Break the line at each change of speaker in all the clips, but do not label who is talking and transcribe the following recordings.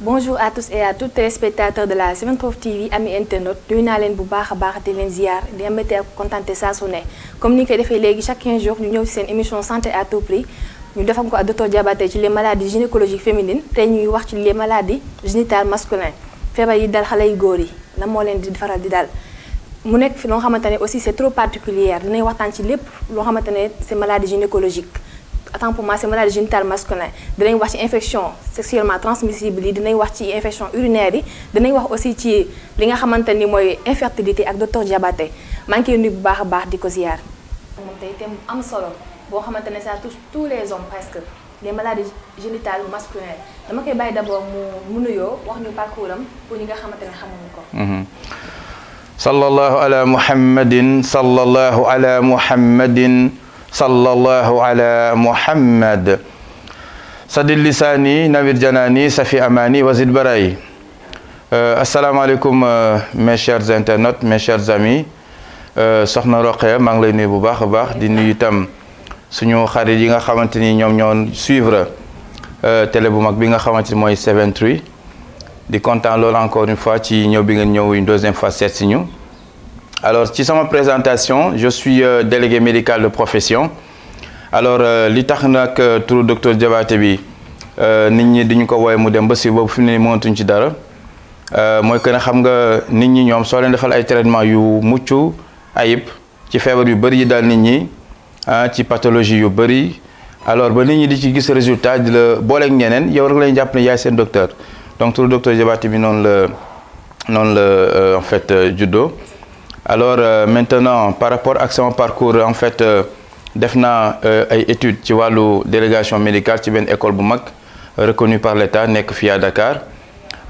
Bonjour à tous et à toutes téléspectateurs de la 7prod TV amis internautes nuyu naa leen bu baax a baax di leen ziar di amati ak kontaante saa su ne comme ni ñu koy defee léegi chaque 15 jours ñu ñëw ci seen émission santé à tout prix ñu defam ko ak docteur Diabaté ci les maladies gynécologiques féminines tey ñuy wax ci les maladies génitales masculines feebar yi dal xale yu góor yi lan moo leen di faral di dal mu nekk fi loo xamante ne aussi c'est trop particulier dinañ waxtaan ci lépp loo xamante ne c'est maladie gynécologique. Autant pour moi c'est maladie génitale masculine dinañ wax ci infection sexuellement transmissible yi dinañ wax ci infection urinaire yi dinañ wax aussi ci li nga xamante ni mooy infertilité ak docteur Diabaté maa ngi koy nuyu bu baax a baax di ko ziar. moom tey thème bu am solo boo xamante ne ça touche tous les hommes presque les maladies génitales masculines dama koy bàyyi d'abord mu nuyoo wax ñu parcours am pour ñi nga xamante ne xamuñu ko.
sallallahu ala muhammadin sallallahu ala muhammadin. sallallahu ala muhammad sadil lisani nawir janani safi amani wazid baray assalamu alaikum mes chers internautes mes chers amis soxna Roqaya maa ngi lay nuyu bu baax a baax di nuyu itam suñu xarit yi nga xamante ni ñoom ñoo suivre télé bu mag bi nga xamante ni mooy 7-3 di content loolu encore une fois ci ñëw bi ngeen ñëw une deuxième fois seet si ñu. Alors, ci sama présentation, je suis délégué médical de profession. Alors, li tax nag turu docteur Diabaté bi nit ñi diñu ko wooye mu dem ba si boobu fi mu ne mënatuñ ci dara mooy que ne xam nga nit ñi ñoom soo leen defal ay traitement yu mucc ayib ci feebar yu bëri yi daal nit ñi ci pathologie yu bëri alors ba nit ñi di ci gis résultat di la booleeg ñeneen yow rek lañu jàpp ne yaay seen docteur donc turu docteur Diabaté bi noonu la en fait juddoo. Alors maintenant par rapport à son parcours en fait def naa ay études ci wàllu délégation médicale ci benn école bu mag reconnue par l'État nekk fii à Dakar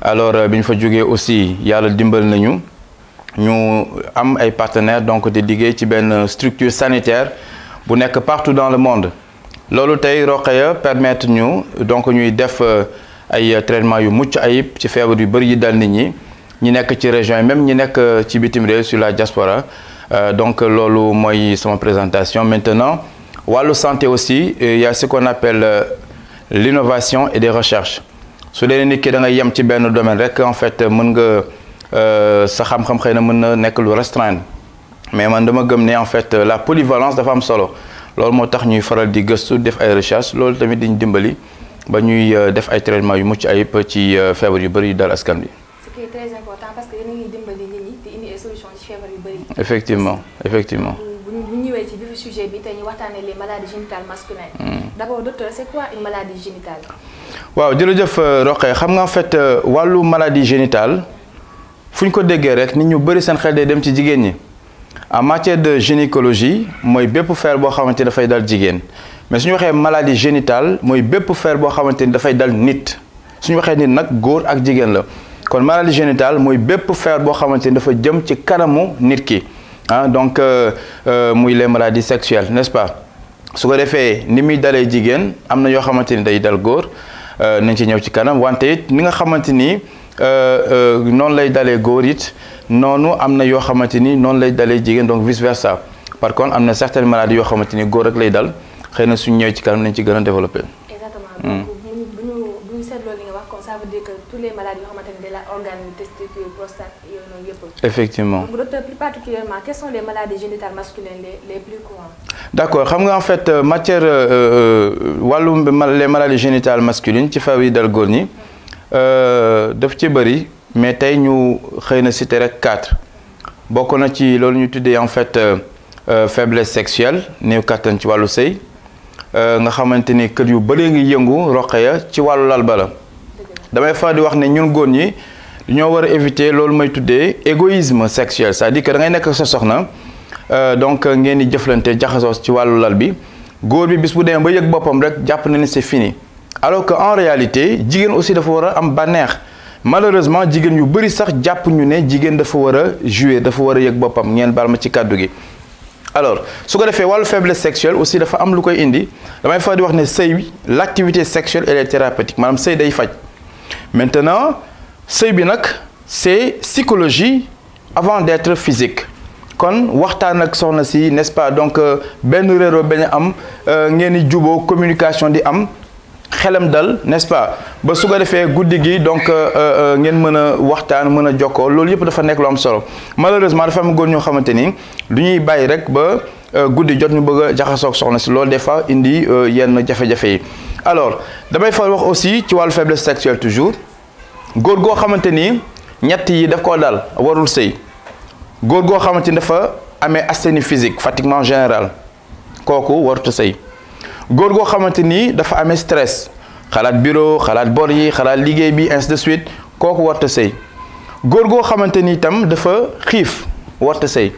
alors bi ñu fa jógee aussi yàlla dimbal nañu ñu am ay partenaires donc di liggéey ci benn structure sanitaire bu nekk partout dans le monde loolu tey Roqaya permettre ñu donc ñuy def ay traitements yu mucc ayib ci feebar yu bëri yi dal nit ñi. ñi nekk ci région yi même ñi nekk ci bitim réew sur la diaspora donc loolu mooy sama présentation maintenant wàllu santé aussi il y a ce qu'on appelle l'innovation et des recherches su dee nit ki da nga yem ci benn domaine rek en fait mën nga sa xam-xam xëy na mën na nekk lu restreindre mais man dama gëm ne en fait la polyvalence dafa am solo loolu moo tax ñuy faral di gëstu def ay recherche loolu tamit diñ dimbali ba ñuy def ay traitements yu mucc ayib ci feebar yu bëri yu dal askan bi.
C'est très important parce que yéen a ngi dimbali nit ñi di indi ay solutions ci feebar yu bëri.
effectivement.
bu ñëwee ci biir sujet bi tey ñu waxtaanee les maladies génitales masculines. D'abord docteur c'est quoi une maladie génitale.
waaw jërëjëf Roqaya xam nga en fait wàllu maladie génitale fu ñu ko déggee rek nit ñu bëri seen xel day dem ci jigéen ñi en matière de gynécologie mooy bépp feebar boo xamante ni dafay dal jigéen mais su ñu waxee maladie génitale mooy bépp feebar boo xamante ni dafay dal nit su ñu waxee nit nag góor ak jigéen la. kon maladie génitale mooy bépp feebar boo xamante ni dafa jëm ci kanamu nit ki donc muy les maladies sexuelles n'est-ce pas su ko defee ni muy dalee jigéen am na yoo xamante ni day dal góor nañ ci ñëw ci kanam wante it ni nga xamante ni noonu lay dalee góor it noonu am na yoo xamante ni noonu lay dalee jigéen donc vice versa par contre am na certaines maladies yoo xamante ni góor rek lay dal xëy na suñu ñëw ci kanam nañ ci gën a développer.
Exactement. bu ñu seetloo li nga wax comme ça veut dire que tous les maladies yoo xamante ne de la organe testicule prostate yooyu noonu yëpp.
effectivement
donc docteur plus particulièrement quelles sont les maladies génitales masculines les plus courantes.
d'accord xam nga en fait matière wàllu les maladies génitales masculines ci feebar yi dal góor ñi daf ci bëri mais tey ñu xëy na citer rek 4 bokk na ci loolu ñu tuddee en fait faiblesse sexuelle néew kattan ci wàllu sëy. nga xamante ni kër yu bëree ngi yëngu Roqaya ci wàllu lal ba la damay fa di wax ne ñun góor ñi ñoo war a éviter loolu may tuddee égoïsme sexuel c'est-à-dire que da ngay nekk sa soxna donc ngeen di jëflante jaxasoo ci wàllu lal bi góor bi bis bu demee ba yëg boppam rek jàpp na ni c'est fini alors que en réalité jigéen aussi dafa war a am bànneex malheureusement jigéen yu bëri sax jàpp ñu ne jigéen dafa war a jouer dafa war a yëg boppam ngeen baal ma ci kàddu gi. alors su ko defee wàllu faiblesse sexuelle aussi dafa am lu koy indi damay fa di wax ne sëy bi l'activité sexuelle elle est thérapeutique maanaam sëy day faj maintenant sëy bi nag c'est psychologie avant d'être physique kon waxtaan ak soxna si n'est-ce pas donc benn réeroo bañ a am ngeen di juboo communication di am xelam dal n'est-ce pas ba su ko defee guddi gi donc ngeen mën a waxtaan mën a jokkoo loolu yëpp dafa nekk lu am solo malheureusement dafa am góor ñoo xamante ni du ñuy bàyyi rek ba guddi jot ñu bëgg a jaxasoog soxna si loolu des fois indi yenn jafe-jafe yi. alors damay fa wax aussi ci wàllu faiblesse sexuelle toujours góor goo xamante ni ñett yi daf koo dal warul sëy góor goo xamante ni dafa amee asthénie physique fatiguement général kooku warut a sëy. góor goo xamante ni dafa amee stress xalaat bureau xalaat bor yi xalaat liggéey bi ainsi de suite kooku warta sëy góor goo xamante ni itam dafa xiif warta sëy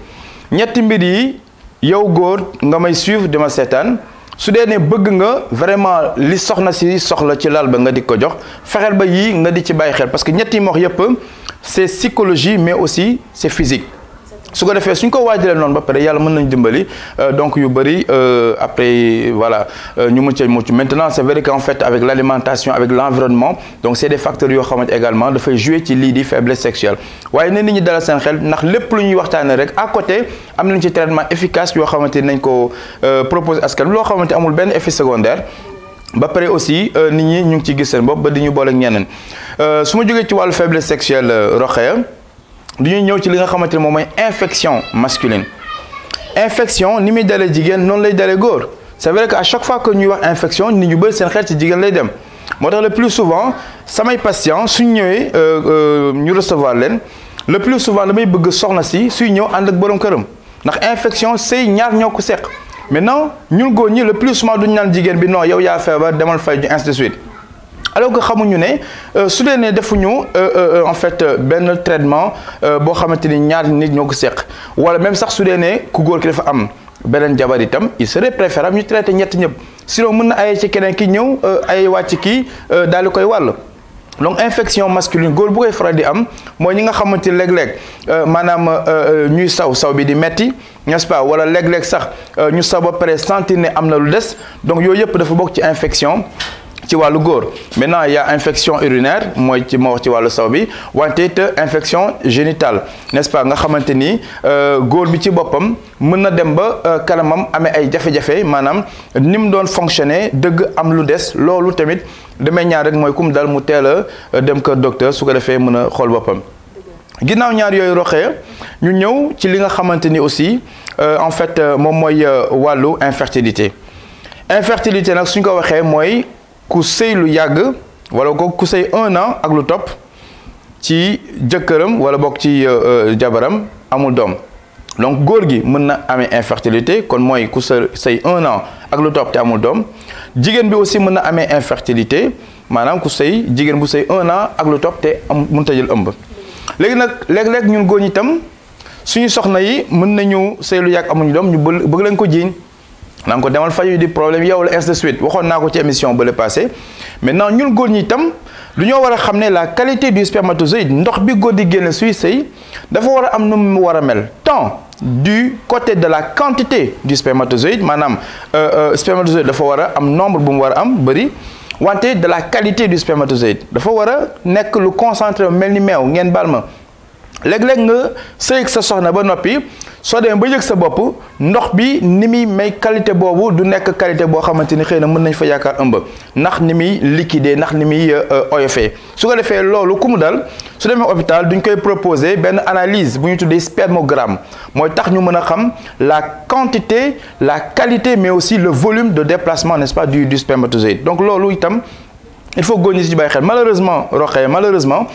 ñetti mbir yi yow góor nga may suivre dama seetaan su dee ne bëgg nga vraiment li soxna si soxla ci lal ba nga di ko jox fexeel ba yii nga di ci bàyyi xel parce que ñetti yi ma wax yëpp c'est psychologie mais aussi c'est physique su ko defee suñ ko waajalee noonu ba pare yàlla mën nañu dimbali donc yu bëri après voilà ñu mën cee mucc maintenant c'est vrai qu'en fait avec l'alimentation avec l'environnement donc c'est des facteurs yoo xamante également dafay jouer ci lii di faiblesse sexuelle waaye ne nit ñi dalal seen xel ndax lépp lu ñuy waxtaanee rek à côté am nañ ci traitement efficace yoo xamante nañ ko proposer askan loo xamante amul benn effet secondaire ba pare aussi nit ñi ñu ngi ci gis seen bopp ba di ñu boole ak ñeneen su ma jógee ci wàllu faiblesse sexuelle Rokhaya du ñuy ñëw ci li nga xamante ne moom mooy infection masculine infection ni muy dalee jigéen noonu lay dalee góor c'est vrai que à chaque fois que ñuy wax infection nit ñu bëri seen xel ci jigéen lay dem moo tax le plus souvent samay patients suñ ñëwee ñu recevoir leen le plus souvent damay bëgg soxna si suy ñëw ànd ak borom këram ndax infection sëy ñaar ñoo ko seq maintenant ñun góor ñi le plus souvent duñu naan jigéen bi non yow yaa feebar demal fay ju ainsi de suite alors que xamuñu ne su dee ne defuñu en fait benn traitement boo xamante ni ñaar nit ñoo ko seq wala même sax su dee ne ku góor ki dafa am beneen jabar itam il serait préférable ñu traité ñett ñëpp sinon mën na aye ci keneen ki ñëw ay wàcc kii daal di koy wàll. donc infection masculine góor bu koy faral di am mooy ñi nga xamante ni léeg-léeg maanaam ñuy saw bi di metti n'est-ce pas wala léeg-léeg sax ñu saw ba pare sentir ne am na lu des donc yooyu yëpp dafa bokk ci infection. ci wàllu góor maintenant il y a infection urinaire mooy ci ma wax ci wàllu saw bi wante it infection génitale n'est-ce pas nga xamante ni góor bi ci boppam mën na dem ba kanamam amee ay jafe-jafe maanaam ni mu doon fonctionner dëgg am lu des loolu tamit damay ñaar rek mooy kum dal mu teel a dem kër docteur su ko defee mën a xool boppam. ginnaaw ñaar yooyu Rokhaya ñu ñëw ci li nga xamante ni aussi en fait moom mooy wàllu infertilité infertilité nag suñ ko waxee mooy. ku sëy lu yàgg wala ko ku sëy 1 an ak lu topp ci jëkkëram wala bokk ci jabaram amul doom donc góor gi mën na amee infertilité kon mooy ku sëy 1 an ak lu topp te amul doom jigéen bi aussi mën na amee infertilité maanaam ku sëy jigéen bu sëy 1 an ak lu topp te mënut a jël ëmb léegi nag léeg-léeg ñun góor ñi itam suñu soxna yi mën nañu sëy lu yàgg amuñu doom ñu bëgg leen ko jiiñ naan ko demal faju di problème yow la ainsi de suite waxoon naa ko ci émission ba le passé maintenant ñun góor ñi itam lu ñoo war a xam ne la qualité du spermatozoïde ndox bi góor di génne suy sëy dafa war a am nu mu war a mel tant du côté de la quantité du spermatozoïde maanaam spermatozoïde dafa war a am nombre bu mu war a am bëri wante de la qualité du spermatozoïde dafa war a nekk lu concentré mel ni meew ngeen baal ma léeg-léeg nga sëy ak sa soxna ba noppi soo demee ba yëg sa bopp ndox bi ni muy may qualité boobu du nekk qualité boo xamante ni xëy na mën nañ fa yaakaar ëmb ndax ni muy liquide ndax ni muy oyofee su ko defee loolu ku mu dal su demee hôpital duñ koy proposer benn analyse bu ñu tuddee spermogramme mooy tax ñu mën a xam la quantité la qualité mais aussi le volume de déplacement n'est-ce pas du spermatozoïde donc loolu itam il faut góor ñi ci bàyyi xel malheureusement Rokhaya malheureusement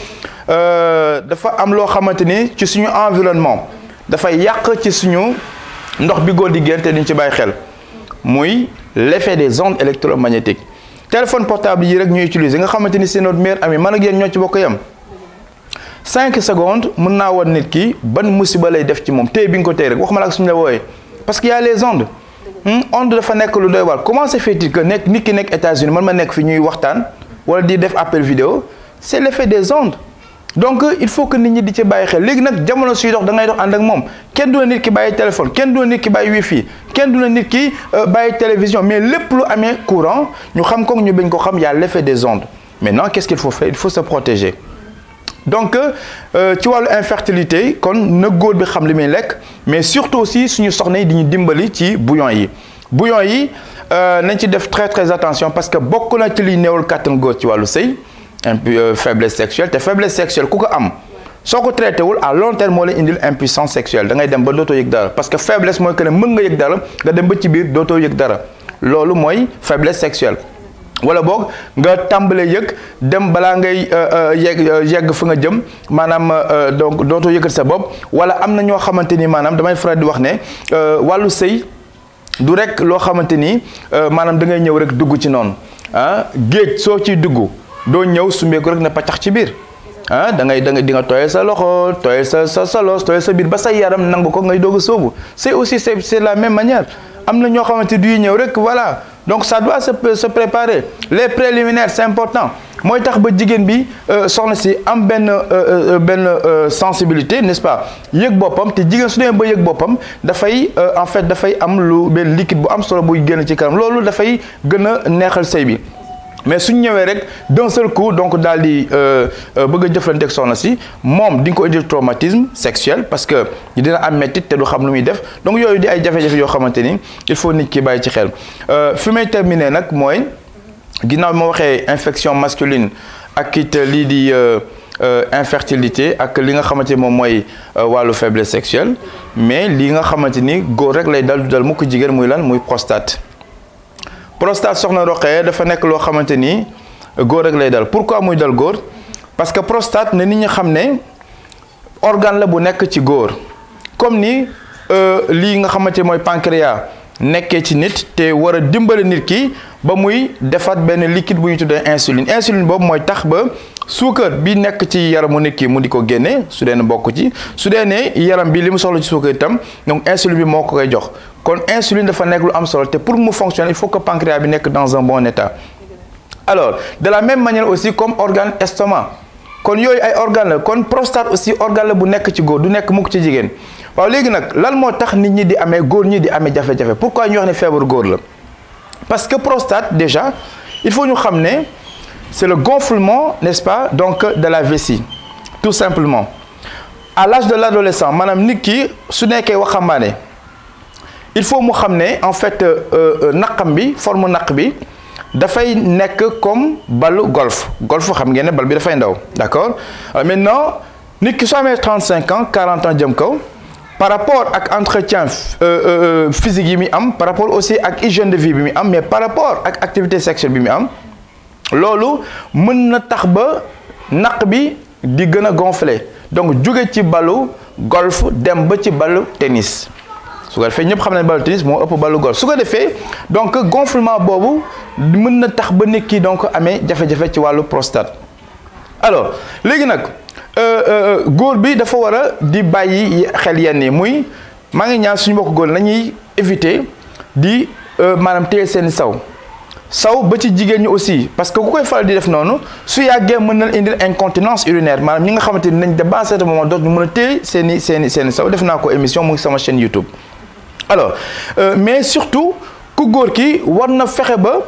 dafa am loo xamante ni ci suñu environnement dafay yàq ci suñu ndox bi góor di génn te duñ ci bàyyi xel muy l'effet des ondes électromagnétiques téléphone portable yi rek ñuy utiliser nga xamante ni c'est notre meilleur ami man ak yéen ñoo ci bokk yam 5 secondes mën naa woon nit ki ban musiba lay def ci moom téye bi nga ko téye rek waxuma la ak suñu la wooyee parce que y a les ondes onde dafa nekk lu doy waar comment se fait-il que nekk nit ki nekk États-Unis man ma nekk fi ñuy waxtaan wala di def appel vidéo c'est l'effet des ondes donc il faut que nit ñi di ci bàyyi xel léegi nag jamono suy dox da ngay dox ànd ak moom kenn du na nit ki bàyyi téléphone kenn du na nit ki bàyyi wifi kenn du na nit ki bàyyi télévision mais lépp lu amee courant ñu xam ko ñu bañ ko xam y a l'effet des ondes maintenant qu'est-ce qu'il faut faire il faut se protéger donc ci wàllu infertilité kon na góor bi xam li muy lekk mais surtout aussi suñu soxna yi di ñu dimbali ci bouillon yi bouillon yi nañ ci def très attention parce que bokk na ci liy néewal kàttan góor ci wàllu sëy faiblesse sexuelle te faiblesse sexuelle ku ko am soo ko traité wul à long terme moo lay indil impuissance sexuelle da ngay dem ba dootoo yëg dara parce que faiblesse mooy que ne mën nga yëg dara nga dem ba ci biir dootoo yëg dara loolu mooy faiblesse sexuelle wala boog nga tàmbalee yëg dem balaa ngay yegg fa nga jëm maanaam donc dootoo yëkkat sa bopp wala am na ñoo xamante ni maanaam damay faral di wax ne wàllu sëy du rek loo xamante ni maanaam da ngay ñëw rek dugg ci noonu géej soo ciy dugg doo ñëw sumbeeku rek ne paccax ci biir da ngay di nga tooyal sa loxo tooyal sa loos tooyal sa biir ba sa yaram nangu ko ngay doog a sóobu c'est aussi c'est la même manière am na ñoo xamante du ñëw rek voilà donc ça doit se préparer les préliminaires c'est important mooy tax ba jigéen bi soxna si am benn sensibilité n'est-ce pas yëg boppam te jigéen su demee ba yëg boppam dafay en fait dafay am lu benn liquide bu am solo buy génn ci kanam loolu dafay gën a neexal sëy bi mais suñ ñëwee rek d'un seul coup donc daal di bëgg a jëflante ak soxna si moom di nga ko indil traumatisme sexuel parce que dina am mettit te du xam lu muy def donc yooyu di ay jafe-jafe yoo xamante ni il faut nit ki bàyyi ci xel fi may terminer nag mooy ginnaaw bi ma waxee infection masculine ak it lii di infertilité ak li nga xamante ni moom mooy wàllu faiblesse sexuelle mais li nga xamante ni góor rek lay dal du dal mukk jigéen muy lan muy prostate soxna Roqee dafa nekk loo xamante ni góor rek lay dal pourquoi muy dal góor parce que prostate ne nit ñi xam ne organe la bu nekk ci góor comme ni lii nga xamante mooy pancréas nekkee ci nit te war a dimbale nit ki ba muy defaat benn liquide bu ñu tuddee insuline boobu mooy tax ba suukar bi nekk ci yaramu nit ki mu di ko génne su dee ne bokk ci su dee ne yaram bi li mu soxla ci suukar itam donc insuline bi moo ko koy jox kon insuline dafa nekk lu am solo te pour mu fonctionner il faut que pancréas bi nekk dans un bon état alors de la même manière aussi comme organe estomac kon yooyu ay organe la kon prostate aussi organe la bu nekk ci góor du nekk mukk ci jigéen waaw léegi nag lan moo tax nit ñi di amee góor ñi di amee jafe-jafe pourquoi ñu wax ne feebar góor la parce que prostate déjà il faut ñu xam ne c'est le gonflement n'est-ce pas donc de la vessie tout simplement à l'âge de l'adolescent maanaam nit ki su nekkee waxambaane il faut mu xam ne en fait naqam bi forme naq bi dafay nekk comme balu golf xam ngeen ne bal bi dafay ndaw d'accord maintenant nit ki soo amee 35 ans 40 ans jëm kaw par rapport ak entretien physique yi muy am par rapport aussi ak hygiène de vie bi muy am mais par rapport ak activité sexuelle bi muy am loolu mën na tax ba naq bi di gën a gonfler donc jóge ci balu golf dem ba ci balu tennis su ko defee ñëpp xam nañ balu tennis moo ëpp balu golf su ko defee donc gonflement boobu mën na tax ba nit ki donc amee jafe-jafe ci wàllu prostate alors léegi nag góor bi dafa war a di bàyyi xel yenn yi muy maa ngi ñaan suñu mbokk góor nañuy éviter di maanaam téye seeni saw ba ci jigéen ñi aussi parce que ku koy faral di def noonu su yàggee mën na indil incontinence urinaire maanaam ñi nga xamante ni nañ dem ba à certain moment dootu ñu mën a téye seeni saw def naa ko émission mu ngi sama chaîne YouTube alors mais surtout ku góor ki war na fexe ba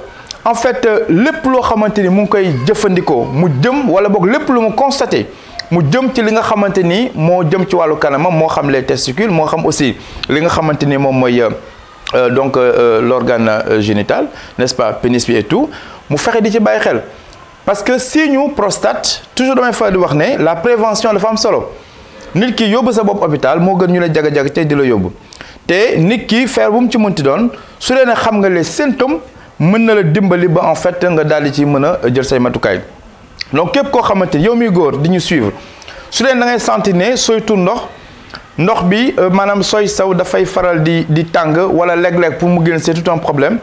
en fait lépp loo xamante ni mu ngi koy jëfandikoo mu jëm wala boog lépp lu mu constaté mu jëm ci li nga xamante ni moo jëm ci wàllu kanamam moo xam les testicules moo xam aussi li nga xamante ni moom mooy donc l'organe génital n'est-ce pas pénis bi et tout mu fexe di ci bàyyi xel parce que si ñu prostate toujours damay faral di wax ne la prévention dafa am solo nit ki yóbbu sa bopp hôpital moo gën ñu la jaga-jaga te di la yóbbu te nit ki feer bu mu ci mënti doon su dee ne xam nga les symptômes mën na la dimbali ba en fait nga daal di ci mën a jël say matukaay donc képp koo xamante ni yow miy góor di ñu suivre su dee da ngay sentir ne sooy tur ndox bi maanaam sooy saw dafay faral di tàng wala léeg-léeg pour mu génn c'est tout un problème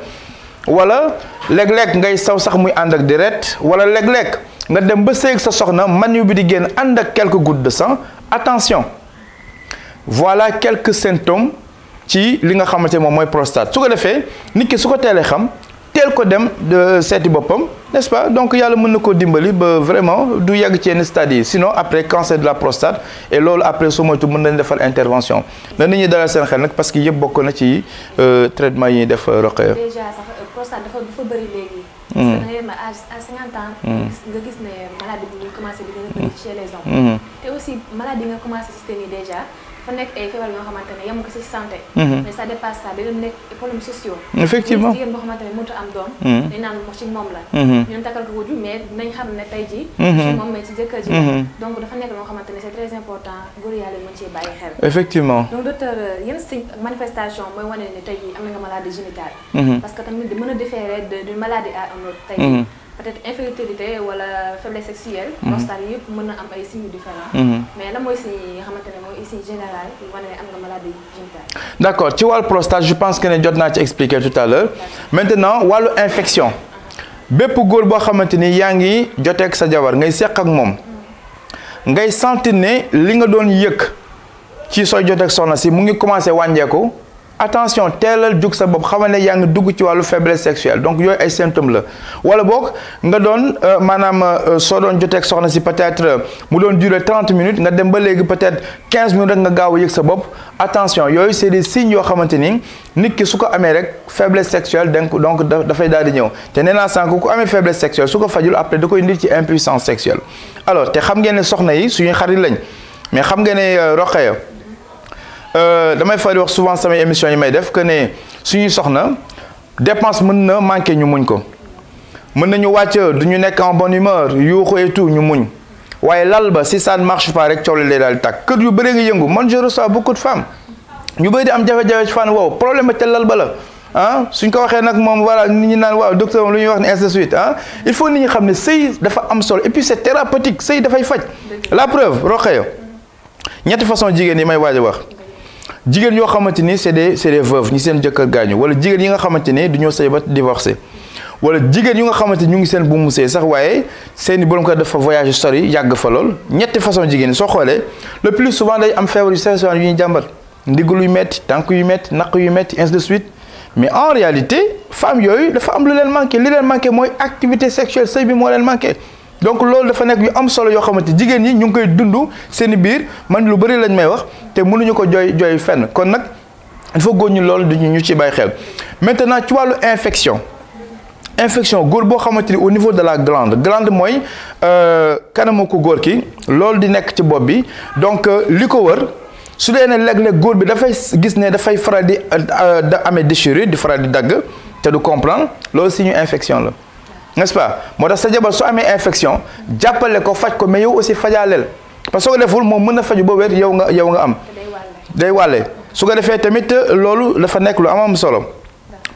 wala léeg-léeg ngay saw sax muy ànd ak deret wala léeg-léeg nga dem ba sëy ak sa soxna manu bi di génn ànd ak quelques gouttes de sang attention voilà quelques symptômes ci li nga xamante moom mooy prostate su ko defee nit ki su ko teelee xam teel ko dem seeti boppam n'est-ce pas donc yàlla mën na koo dimbali ba vraiment du yàgg ci yenn stade yi sinon après cancer de la prostate et loolu après soo moytu mën nañ defal intervention na nit ñi dalal seen xel nag parce que yëpp bokk na ci traitement yi ñuy def Roqeya.
déjà sax prostate dafa bëri léegi. parce que da ngay dem à 50 ans. nga gis ne maladie bi ñu commencé di gën a bëri chez les hommes. te aussi maladie nga commencé système yi déjà fa nekk ay feebar yoo xamante ne yem ko ci santé. mais ça dépasse ça dañu nekk problèmes sociaux.
effectivement
jigéen boo xamante ne mënut a am doom. dañ naan wax ci moom la. ñun takkal ko wuju mais dinañ xam ne tey jii. ci moom mais ci jëkkër ji. donc dafa nekk loo xamante ne c'est très important góor yàlla mën cee bàyyi xel.
effectivement
donc docteur yenn signe ak manifestation mooy wane ne tey jii am na nga maladie génitale. parce que tamit di mën a différer d'une maladie à une autre tey jii. peut-être infertilité wala faiblesse sexuelle. prostate yëpp mën na am ay signes différents. mais lan mooy signes yi nga xamante ne mooy signe général yi wane ne am nga maladie génitale.
d'accord ci wàllu prostate je pense que ne jot naa ci expliquer tout à l'heure maintenant wàllu infection bépp góor boo xamante ni yaa ngi joteeg sa jabar ngay seq ak moom ngay sentir ne li nga doon yëg ci sooy joteeg soxna si mu ngi commencé wàññeeku. attention teelal jug sa bopp xamal ne yaa ngi dugg ci wàllu faiblesse sexuelle donc yooyu ay symptômes la wala boog nga doon maanaam soo doon joteeg soxna si peut-être mu doon durer 30 minutes nga dem ba léegi peut-être 15 minutes rek nga gaaw a yëg sa bopp attention yooyu c'est des signes yoo xamante ni nit ki su ko amee rek faiblesse sexuelle donc dafay daal di ñëw te nee naa sànq ku amee faiblesse sexuelle su ko fajul après da koy indi ci impuissance sexuelle alors te xam ngeen ne soxna yi suñuy xarit lañ mais xam ngeen ne Rokhaya damay fay wax souvent samay émission yi may def que ne suñuy soxna dépense mën na manqué ñu muñ ko mën nañu wàcc du ñu nekk en bonne humeur yuuxu et tout ñu muñ waaye lal ba si ça ne marche pas rek coow lay daal di tàkk kër yu bëri nga yëngu man je reçois beaucoup de femmes ñu bëri di am jafe-jafe ci fan woowu problème ba ca lal ba la ah suñ ko waxee nag moom voilà nit ñi naan waaw docteur lu ñuy wax ne ainsi de suite ah il faut nit ñi xam ne sëy dafa am solo et puis c'est thérapeutique sëy dafay faj la preuve Rokhaya ñetti façon jigéen yi may waaj a wax. jigéen yoo xamante ni c'est des veuves ñi seen jëkkër gaañu wala jigéen yi nga xamante ni du ñoo sëy ba divorcé wala jigéen yu nga xamante ni ñu ngi seen bu mu sëy sax waaye seeni borom kër dafa voyage sori yàgg fa lool ñetti façon jigéen yi soo xoolee le plus souvent day am feebar yu sew yu ñuy jàmbat ndigg luy metti tànk yu metti naq yu metti ainsi de suite mais en réalité femmes yooyu dafa am lu leen manqué li leen manqué mooy activité sexuelle sëy bi moo leen manqué donc loolu dafa nekk yu am solo yoo xamante jigéen ñi ñu ngi koy dund seen biir man lu bëri lañ may wax te mënuñu ko jooy fenn kon nag il faut góor ñi loolu ñu ci bàyyi xel maintenant ci wàllu infection góor boo xamante ni au niveau de la glande mooy kanamu ko góor ki loolu di nekk ci bopp bi donc li ko wër su dee ne léeg-léeg góor bi dafay gis ne dafay faral di amee déchirure di faral di dagg te du comprendre loolu si ñu infection la n'est-ce pas moo tax sa jabar su amee infection jàppale ko faj ko mais yow aussi fajaaleel parce que soo ko deful moom mën na faju ba wér yow nga am day wàlle su ko defee tamit loolu dafa nekk lu am solo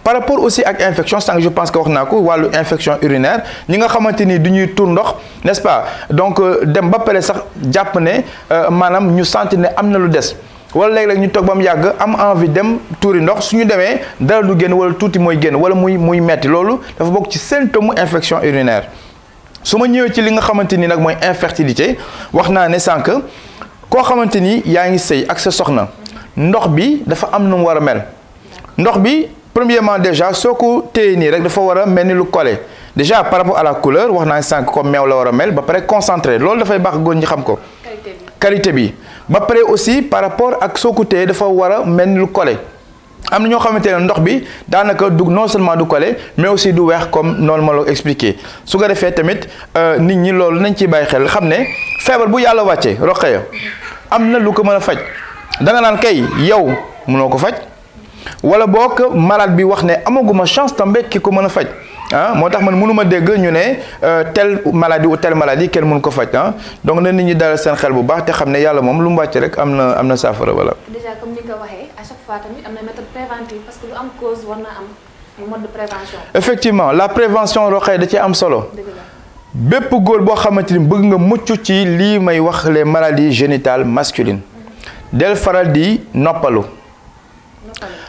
par rapport aussi ak infection sànq je pense que wax naa ko wàllu infection urinaire ñi nga xamante ni du ñuy tuur ndox n'est-ce pas donc dem ba pare sax jàpp ne maanaam ñu sentir ne am na lu des wala léeg-léeg ñu toog ba mu yàgg am envie dem tuuri ndox suñu demee dara du génn wala tuuti mooy génn wala muy metti loolu dafa bokk ci symptôme infection urinaire su ma ñëwee ci li nga xamante ni nag mooy infertilité wax naa ne sànq koo xamante ni yaa ngi sëy ak sa soxna ndox bi dafa am nu mu war a mel ndox bi premièrement déjà soo ko téye nii rek dafa war a mel ni lu collé déjà par rapport à la couleur wax naa sànq comme meew la war a mel ba pare concentré loolu dafay baax góor ñi xam ko qualité bi ba pare aussi par rapport ak soo ko téye dafa war a mel ni lu collé am na ñoo xamante ne ndox bi daanaka du non seulement du collé mais aussi du weex comme noonu ma la expliqué su ko defee tamit nit ñi loolu nañ ciy bàyyi xel xam ne feebar bu yàlla wàccee Rokhaya am na lu ko mën a faj da nga naan kay yow mënoo ko faj wala boog malade bi wax ne amaguma chance tambe ki ko mën a faj ah moo tax man mënuma dégg ñu ne telle maladie ou telle maladie kenn mënu ko faj ah donc na nit ñi dalal seen xel bu baax te xam ne yàlla moom lu mu wàcc rek am na saafara voilà.
déjà comme ni nga ko waxee à chaque fois tamit am na méthode préventive parce que lu am cause war na am mode de prévention.
effectivement la prévention Rokhaya da cee am solo. bépp góor boo xamante ni bëgg nga mucc ci lii may wax les maladies génitales masculines del faral di noppalu.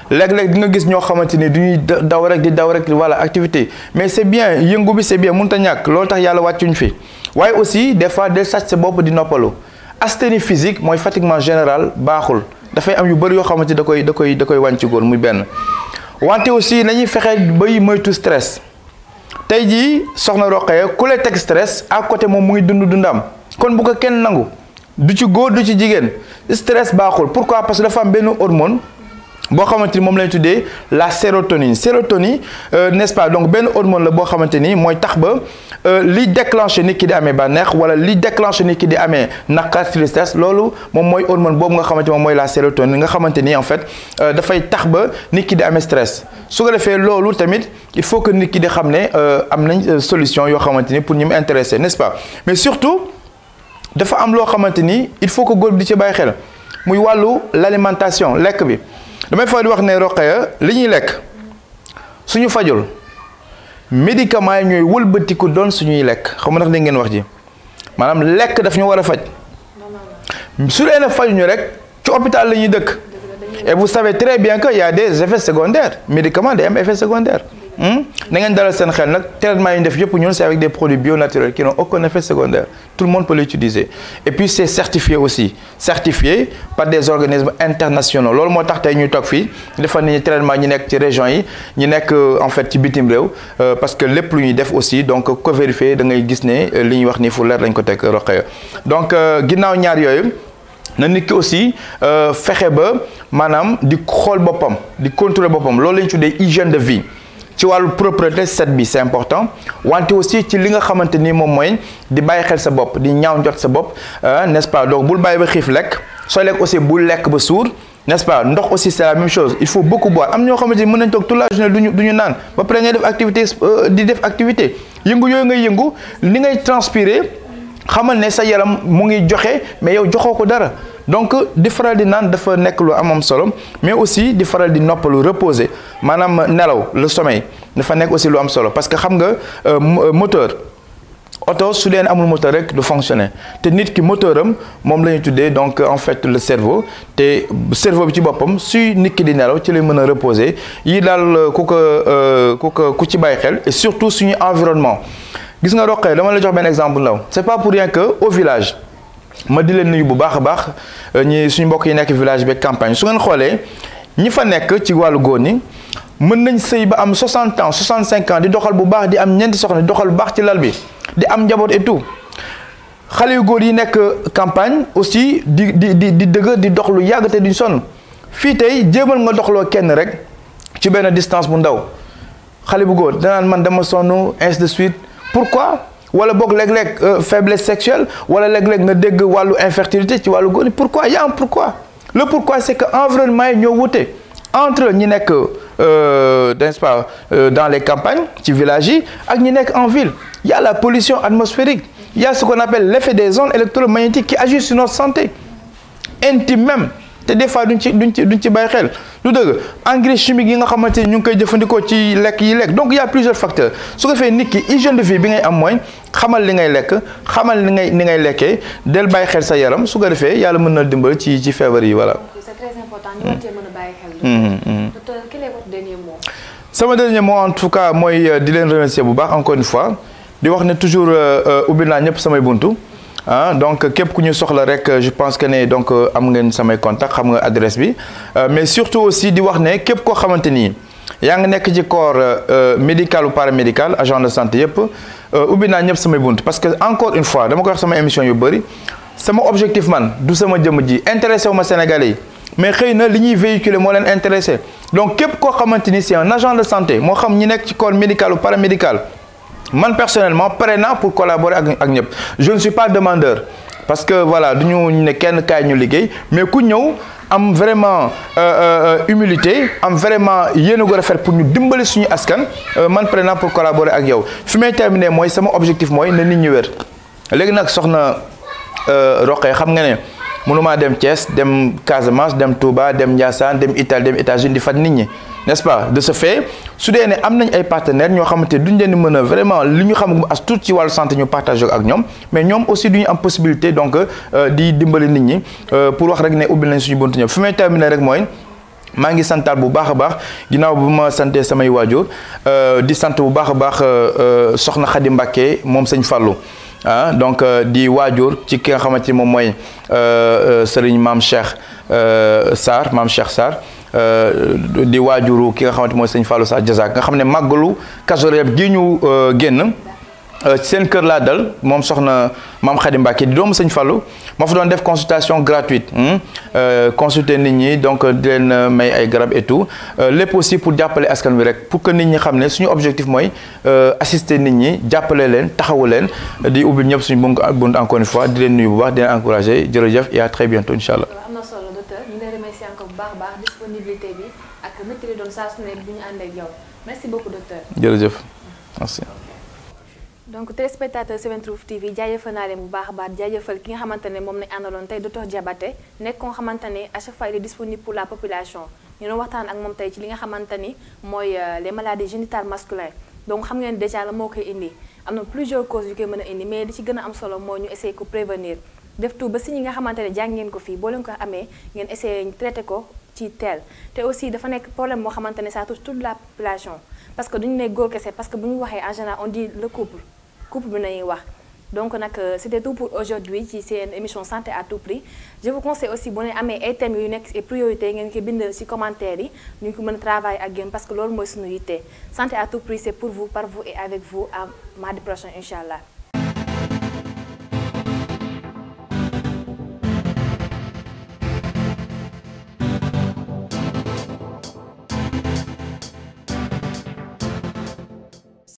léeg-léeg di nga gis ñoo xamante ni du ñuy daw rek voilà activité mais c'est bien yëngu bi c'est bien mënut a ñàkk loolu tax yàlla wàccuñ fi waaye aussi des fois del sàcc sa bopp di noppalu asthénie physique mooy fatiguement général baaxul dafay am yu bëri yoo xamante da koy wàññi ci góor muy benn wante aussi nañuy fexe bay moytu stress tey jii soxna Rokhaya ku lay teg stress à côté moom mu ngi dundam kon bu ko kenn nangu du ci góor du ci jigéen stress baaxul pourquoi parce que dafa am benn hormone boo xamante ni moom lañ tuddee la sérotonine n'est-ce pas donc benn hormone la boo xamante ni mooy tax ba li déclenché nit ki di amee bànneex wala li déclenché nit ki di amee naqar tristesse loolu moom mooy hormone boobu nga xamante moom mooy la sérotonine nga xamante ni en fait dafay tax ba nit ki di amee stress su ko defee loolu tamit il faut que nit ki di xam ne am nañ solution yoo xamante ni pour ñu mu intéressé n'est-ce pas mais surtout dafa am loo xamante ni il faut que góor bi di ci bàyyi xel muy wàllu l'alimentation lekk bi damay fa di wax ne Rokhaya li ñuy lekk suñu fajul médicaments yi ñooy wëlbatiku doon suñuy lekk xam nga ndax da ngeen wax ji maanaam lekk daf ñu war a faj su dee ne fajuñu rek ci hôpital la ñuy dëkk et vous savez très bien que y a des effets secondaires médicaments day am effets secondaires na ngeen dalal seen xel nag traitement yi ñu def yëpp ñun c'est avec des produits bio naturels qui n'ont aucun effet secondaire tout le monde peut l'utiliser et puis c'est certifié aussi certifié par des organismes internationaux loolu moo tax tey ñuy toog fii defal nañu traitement ñi nekk ci région yi ñi nekk en fait ci bitim réew parce que lépp lu ñuy def aussi donc ko vérifier da ngay gis ne li ñuy wax ni fu leer lañ ko teg Rokhaya donc ginnaaw ñaar yooyu na nit ki aussi fexe ba maanaam di xool boppam di contrôler boppam loolu la ñu tuddee hygiène de vie ci wàllu propreté set bi c'est important wante aussi ci li nga xamante ni moom mooy di bàyyi xel sa bopp di ñaaw njot sa bopp n'est-ce pas donc bul bàyyi ba xiif lekk soo lekk aussi bul lekk ba suur n'est-ce pas ndox aussi c'est la même chose il faut beaucoup boire am ñoo xamante ni mën nañ toog toute la journée du ñu naan ba pare ngay def activité di def activité yëngu yooyu ngay yëngu li ngay transpirer xamal ne sa yaram mu ngi joxe mais yow joxoo ko dara donc di faral di naan dafa nekk lu am solo mais aussi di faral di noppalu reposer maanaam nelaw le sommeil dafa nekk aussi lu am solo parce que xam nga moteur oto su dee amul moteur rek du fonctionner te nit ki moteur am moom la ñuy tuddee donc en fait le cerveau te cerveau bi ci boppam suy nit ki di nelaw ci lay mën a reposer yi daal ku ci bàyyi xel et surtout suñu environnement gis nga Rokhaya dama la jox benn exemple ndaw c'est pas pour rien que au village ma di leen nuyu bu baax a baax ñi suñu mbokk yi nekk village bi campagne su ngeen xoolee ñi fa nekk ci wàllu góor ñi mën nañ sëy ba am 60 ans 65 ans di doxal bu baax di am ñeenti soxna di doxal bu baax ci lal bi di am njaboot et tout xale yu góor yi nekk campagne aussi di dëgg di dox lu yàgg te duñ sonn fii tey jéemal nga doxloo kenn rek ci benn distance bu ndaw xale bu góor danaan man dama sonn ainsi de suite pourquoi wala boog léeg-léeg faiblesse sexuelle wala léeg-léeg nga dégg wàllu infertilité ci wàllu góor pourquoi y a un pourquoi le pourquoi c'est que environnement yi ñoo wute entre ñi nekk n'est-ce pas dans les campagnes ci villages yi ak ñi nekk en ville il y a la pollution atmosphérique il y a ce qu'on appelle l'effet des ondes électromagnétiques qui agissent sur notre santé intime même te des fois duñ ci bàyyi xel lu dëgg engrais chimique yi nga xamante ni ñu ngi koy jëfandikoo ci lekk yi lekk donc il y a plusieurs facteurs su ko fee nit ki hygiène de vie bi ngay am mooy xamal li ngay lekk xamal ni ngay lekkee del bàyyi xel sa yaram su ko defee yàlla mën na dimbal ci feebar yi voilà.
c'est très important ñu mën a bàyyi xel. docteur, quel est votre dernier mot?
sama dernier mot en tout cas mooy di leen remercier bu baax encore une fois di wax ne toujours ubbil naa ñëpp samay buntu. Donc képp ku ñu soxla rek je pense que ne donc am ngeen samay contact xam nga adresse bi mais surtout aussi di wax ne képp koo xamante ni yaa ngi nekk ci corps médical ou paramédical agent de santé yëpp ubbi naa ñëpp samay bunt parce que encore une fois dama ko wax sama émission yu bëri sama objectif man du sama jëmm ji intéressé wu ma Sénégalais yi mais xëy na li ñuy véhiculer moo leen intéressé donc képp koo xamante ni c'est un agent de santé moo xam ñi nekk ci corps médical ou paramédical man personnellement prêt naa pour collaborer ak ñëpp je ne suis pas demandeur parce que voilà du ñu ne kenn kaay ñu liggéey mais ku ñëw am vraiment humilité am vraiment yéen a ko rafet pour ñu dimbali suñu askan man prêt naa pour collaborer ak yow fi may terminer mooy sama objectif mooy na nit ñi wér léegi nag soxna Rokhaya xam nga ne mënumaa dem Thiès dem Casamance dem Touba dem Ndiassane dem Italie dem États-Unis di fat nit ñi n'est-ce pas de ce fait su dee ne am nañ ay partenaires ñoo xamante duñ leen di mën a vraiment li ñu xam as tuut ci wàllu santé ñu partage ak ñoom mais ñoom aussi duñu am possibilité donc di dimbali nit ñi pour wax rek ne ubbil nañ suñu buntu ñëpp fi may terminer rek mooy maa ngi santaal bu baax a baax ginnaaw bu ma santee samay waajur di sant bu baax a baax soxna Khady Mbacké moom sëñ Fallou donc di waajur ci ki nga xamante ni moom mooy sëriñ maam Cheikh Sarr di waajuru ki nga xamante mooy sëñ Fallou Sarr Diazak nga xam ne màggalu Kazu Rajab gi ñu génn seen kër laa dal moom soxna maam Khady Mbacké di doomu sëñ Fallou ma fa doon def consultation gratuite consulter nit ñi donc di leen may ay garab et tout lépp aussi pour jàppale askan wi rek pour que nit ñi xam ne suñu objectif mooy assister nit ñi jàppale leen taxawu leen di ubbil ñëpp suñu bunt encore une fois di leen nuyu bu baax di leen encourager jërëjëf et à très bientôt incha allah.
am na solo docteur ñu ngi lay remercier encore bu baax a baax disponibilité bi ak métti doon saa su ne bu ñu ànd ak yow merci beaucoup docteur.
jërëjëf merci.
donc téléspectateur 7proof TV jaajëfal naa leen bu baax a baax jaajëfal ki nga xamante ne moom lañ àndaloon tey docteur Diabaté nekk ko nga xamante ne à chaque fois il est disponible pour la population ñu doon waxtaan ak moom tey ci li nga xamante ni mooy les maladies génitales masculines donc xam ngeen déjà la moo koy indi am na plusieurs causes yu koy mën a indi mais li ci gën a am solo mooy ñu essayer ko prévenir def tout ba si ñi nga xamante ne jàng ngeen ko fii boo leen ko amee ngeen essayer ñu traité ko ci teel te aussi dafa nekk problème moo xamante ne ça touche toute la population parce que duñu ne góor kese parce que bu ñu waxee en général on dit le couple bi nañuy wax donc nag c'était tout pour aujourd'hui ci seen émission santé à tout prix je vous conseille aussi bu ne amee ay thèmes yu nekk et priorité ngeen ko bind ci commentaire yi ñu ko mën a travailler ak yéen parce que loolu mooy suñu yitte santé à tout prix c'est pour vous par vous et avec vous à mardi prochain incha allah.